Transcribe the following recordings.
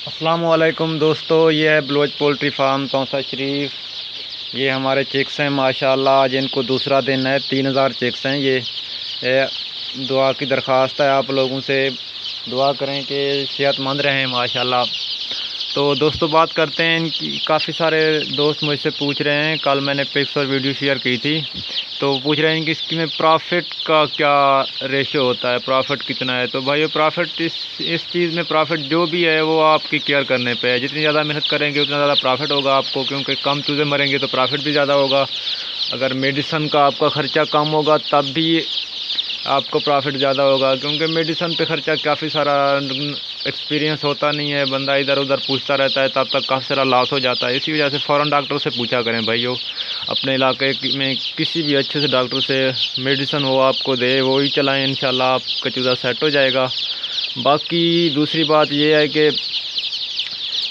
السلام علیکم دوستو، یہ ہے بلوچ پولٹری فارم توسا شریف۔ یہ ہمارے چکس ہیں ماشاءاللہ، آج ان کو دوسرا دن ہے۔ 3000 چکس ہیں یہ دعا کی درخواست ہے آپ لوگوں سے، دعا کریں کہ صحت مند رہیں ماشاءاللہ۔ تو دوستو بات کرتے ہیں ان کی، کافی سارے دوست مجھ سے پوچھ رہے ہیں، کل میں نے پکس اور ویڈیو شیئر کی تھی، تو پوچھ رہے ہیں کہ اس میں پرافٹ کا کیا ریشو ہوتا ہے، پرافٹ کتنا ہے۔ تو بھائیو پرافٹ اس چیز میں پرافٹ جو بھی ہے وہ آپ کی کیئر کرنے پہ ہے، جتنی زیادہ محنت کریں گے اتنا زیادہ پرافٹ ہوگا آپ کو، کیونکہ کم چوزے مریں گے تو پرافٹ بھی زیادہ ہوگا۔ اگر میڈیسن کا آپ کا خرچہ کم ہوگا تب بھی آپ کو پرافٹ زیادہ ہوگا، کیونکہ میڈیسن پہ خرچہ کافی سارا ایکسپیرینس ہوتا نہیں ہے، بندہ ادھر ادھر پوچھتا رہتا ہے، تب تک کافی سارا لاس ہو جاتا ہے۔ اسی وجہ سے فوراً ڈاکٹر سے پوچھا کریں بھائیو، اپنے علاقے میں کسی بھی اچھے سے ڈاکٹر سے میڈیسن وہ آپ کو دے وہی چلائیں، انشاءاللہ آپ کا چوزا سیٹ ہو جائے گا۔ باقی دوسری بات یہ ہے کہ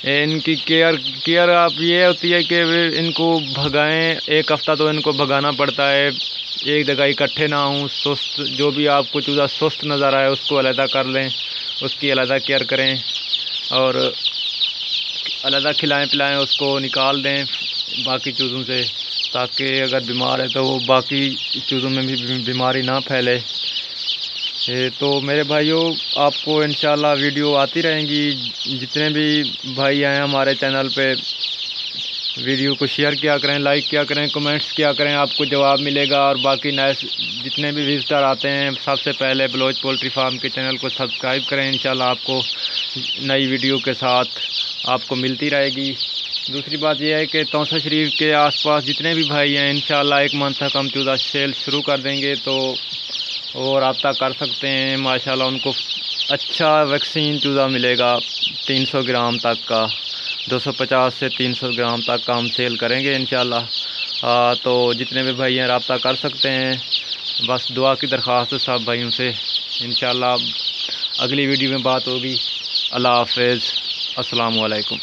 ان کی کیئر آپ یہ ہوتی ہے کہ ان کو بھگائیں، ایک ہفتہ تو ان کو بھگانا پڑتا ہے، ایک جگہ اکٹھے نہ ہوں، سست جو بھی آپ کو چوزا سست نظر آئے اس کو علیحدہ کر لیں، اس کی علیحدہ کیئر کریں اور علیحدہ کھلائیں پلائیں، اس کو نکال دیں باقی چوزوں سے، تاکہ اگر بیمار ہے تو وہ باقی چوزوں میں بھی بیماری نہ پھیلے۔ تو میرے بھائیوں، آپ کو انشاءاللہ ویڈیو آتی رہیں گی، جتنے بھی بھائی آئے ہمارے چینل پہ ویڈیو کو شیئر کیا کریں، لائک کیا کریں، کمنٹس کیا کریں، آپ کو جواب ملے گا۔ اور باقی نئے جتنے بھی وزٹر آتے ہیں سب سے پہلے بلوچ پولٹری فارم کے چینل کو سبسکرائب کریں، انشاءاللہ آپ کو نئی ویڈیو کے ساتھ آپ کو ملتی رہے گی۔ دوسری بات یہ ہے کہ توسا شریف کے آس پاس جتنے بھی بھائی ہیں انشاءاللہ 1 منتھ تک ہم چوزا سیل شروع کر دیں گے، تو وہ رابطہ کر سکتے ہیں ماشاءاللہ، ان کو اچھا ویکسین چوزا ملے گا 300 گرام تک کا، 250 سے 300 گرام تک کا ہم سیل کریں گے انشاءاللہ۔ تو جتنے بھی بھائی ہیں رابطہ کر سکتے ہیں، بس دعا کی درخواست ہے سب بھائیوں سے، انشاءاللہ اگلی ویڈیو میں بات ہوگی۔ اللہ حافظ، السلام علیکم۔